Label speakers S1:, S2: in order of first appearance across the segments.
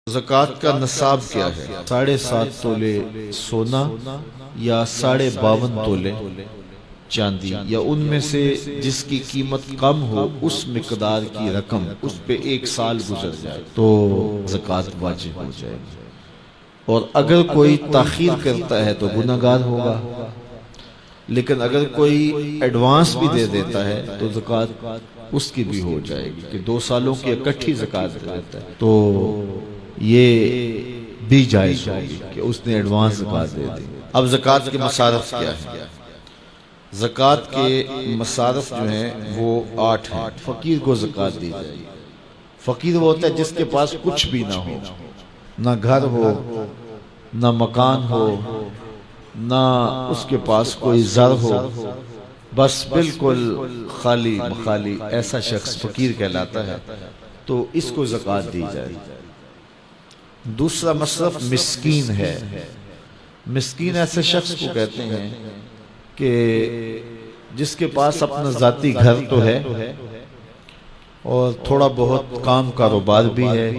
S1: زکوٰۃ کا نصاب کیا ہے؟ 7.5 تولے سونا یا 52.5 تولے چاندی، یا ان میں سے جس کی قیمت کم ہو اس مقدار کی رقم اس پہ 1 سال گزر جائے تو زکوٰۃ واجب ہو جائے گی، اور اگر کوئی تاخیر کرتا ہے تو گنہگار ہوگا، لیکن اگر کوئی ایڈوانس بھی دے دیتا ہے تو زکوٰۃ اس کی بھی ہو جائے گی کہ 2 سالوں کی اکٹھی زکوٰۃ دے دیتا ہے تو یہ بھی جائز ہوگی کہ اس نے ایڈوانس زکوٰۃ دے دی۔ اب زکوٰۃ کے مصارف کیا ہے؟ زکوٰۃ کے مصارف جو ہیں وہ 8 ہیں۔ فقیر کو زکوٰۃ دی جائے گی۔ فقیر وہ ہوتا ہے جس کے پاس کچھ بھی نہ ہو، نہ گھر ہو، نہ مکان ہو، نہ اس کے پاس کوئی زر ہو، بس بالکل خالی مخالی، ایسا شخص فقیر کہلاتا ہے، تو اس کو زکوٰۃ دی جائے گی۔ دوسرا مصرف مسکین ہے۔ مسکین ایسے شخص کو کہتے ہیں کہ جس کے پاس اپنا ذاتی گھر تو ہے اور تھوڑا بہت کام کاروبار بھی ہے،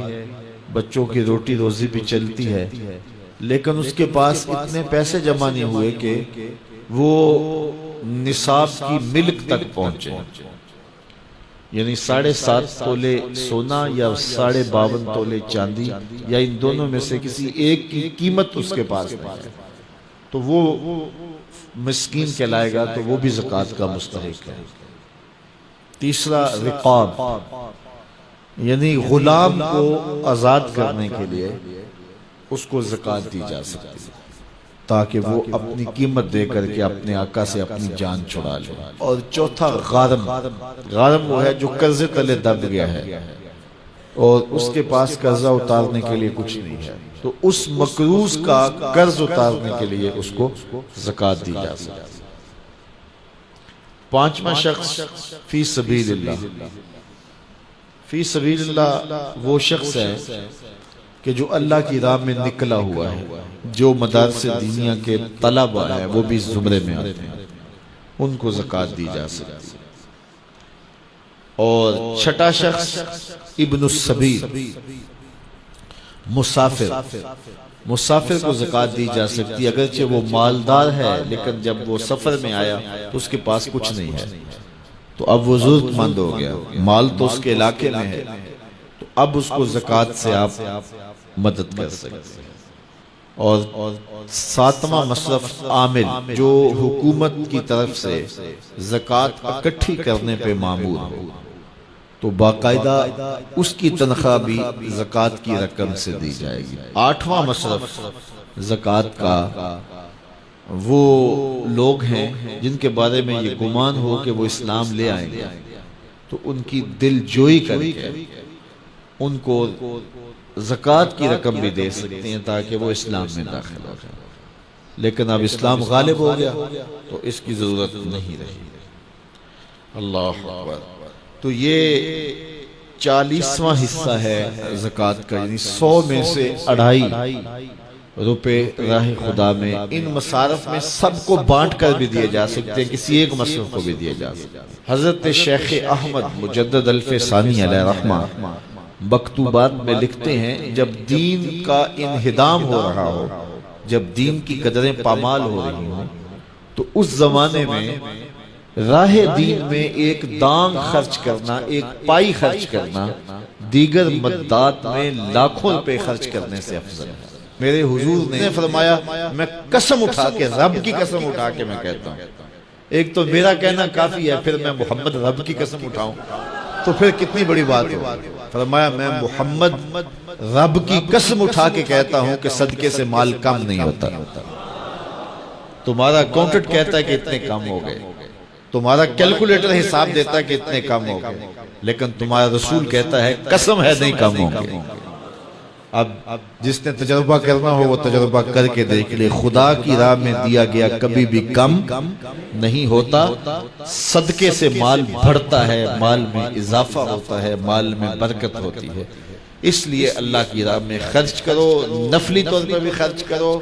S1: بچوں کی روٹی روزی بھی چلتی ہے، لیکن اس کے پاس اتنے پیسے جمع نہیں ہوئے کہ وہ نصاب کی ملک تک پہنچے، یعنی 7.5 تولے سونا یا 52.5 تولے چاندی، یا ان دونوں میں سے کسی ایک کی قیمت اس کے پاس نہیں ہے، تو وہ مسکین کہلائے گا، تو وہ بھی زکوٰۃ کا مستحق ہے۔ تیسرا رقاب، یعنی غلام کو آزاد کرنے کے لیے اس کو زکوٰۃ دی جا سکتی ہے تاکہ وہ اپنی قیمت دے کر کے اپنے آقا سے اپنی جان چھڑا لے۔ اور چوتھا غارم۔ غارم وہ ہے جو قرضے تلے دب گیا ہے اور اس کے پاس قرضہ اتارنے کے لیے کچھ نہیں ہے، تو اس مقروض کا قرض اتارنے کے لیے اس کو زکوٰۃ دی جا سکتی ہے۔ 5واں شخص فی سبیل اللہ۔ فی سبیل اللہ وہ شخص ہے کہ جو اللہ کی راہ میں نکلا ہوا ہے، جو مدارس دینیہ کے طلبہ ہیں وہ بھی زمرے میں آتے ہیں، ان کو زکوٰۃ دی جا سکتی ہے۔ اور 6واں شخص ابن السبیل، مسافر۔ مسافر کو زکوٰۃ دی جا سکتی ہے، اگرچہ وہ مالدار ہے لیکن جب وہ سفر میں آیا تو اس کے پاس کچھ نہیں ہے، تو اب وہ ضرورت مند ہو گیا، مال تو اس کے علاقے میں ہے، تو اب اس کو زکوٰۃ سے آپ مدد کر سکتے ہیں۔ اور 7واں مصرف عامل، جو حکومت کی طرف سے زکوٰۃ اکٹھی کرنے پہ مامور ہو، تو باقاعدہ اس کی تنخواہ بھی زکوٰۃ کی رقم سے دی جائے گی۔ 8واں مصرف زکوٰۃ کا وہ لوگ ہیں جن کے بارے میں یہ گمان ہو کہ وہ اسلام لے آئیں گے، تو ان کی دل جوئی کر کے ان کو زکوٰۃ کی رقم بھی دے سکتے ہیں تاکہ وہ اسلام میں داخل ہو جائیں، لیکن اب اسلام غالب ہو گیا تو اس کی ضرورت نہیں رہی۔ اللہ اکبر۔ تو یہ 40واں حصہ ہے زکوٰۃ کا، یعنی 100 میں سے 2.5 روپے راہ خدا میں۔ ان مصارف میں سب کو بانٹ کر بھی دیے جا سکتے ہیں، کسی ایک مصرف کو بھی دیے جا سکتے ہیں۔ حضرت شیخ احمد مجدد الف ثانی علیہ رحمہ مکتوبات میں لکھتے ہیں، جب دین کا انہدام ہو رہا ہو، جب دین کی قدریں پامال ہو رہی ہوں، تو اس زمانے میں راہ دین میں ایک دانگ خرچ کرنا، ایک پائی خرچ کرنا، دیگر مدات میں لاکھوں روپے خرچ کرنے سے افضل ہے۔ میرے حضور نے فرمایا، میں قسم اٹھا کے، رب کی قسم اٹھا کے میں کہتا ہوں، ایک تو میرا کہنا کافی ہے، پھر میں محمد رب کی قسم اٹھاؤں تو پھر کتنی بڑی بات ہو۔ فرمایا، میں محمد رب کی قسم اٹھا کے کہتا ہوں کہ صدقے سے مال کم نہیں ہوتا۔ تمہارا اکاؤنٹنٹ کہتا ہے کہ اتنے کم ہو گئے، تمہارا کیلکولیٹر حساب دیتا ہے کہ اتنے کم ہو گئے، لیکن تمہارا رسول کہتا ہے قسم ہے نہیں کم ہوں گے۔ اب جس نے تجربہ کرنا ہو وہ تجربہ کر کے دیکھ لے، خدا کی راہ میں دیا گیا کبھی بھی کم نہیں ہوتا، صدقے سے مال بڑھتا ہے، مال میں اضافہ ہوتا ہے، مال میں برکت ہوتی ہے۔ اس لیے اللہ کی راہ میں خرچ کرو، نفلی طور پر بھی خرچ کرو۔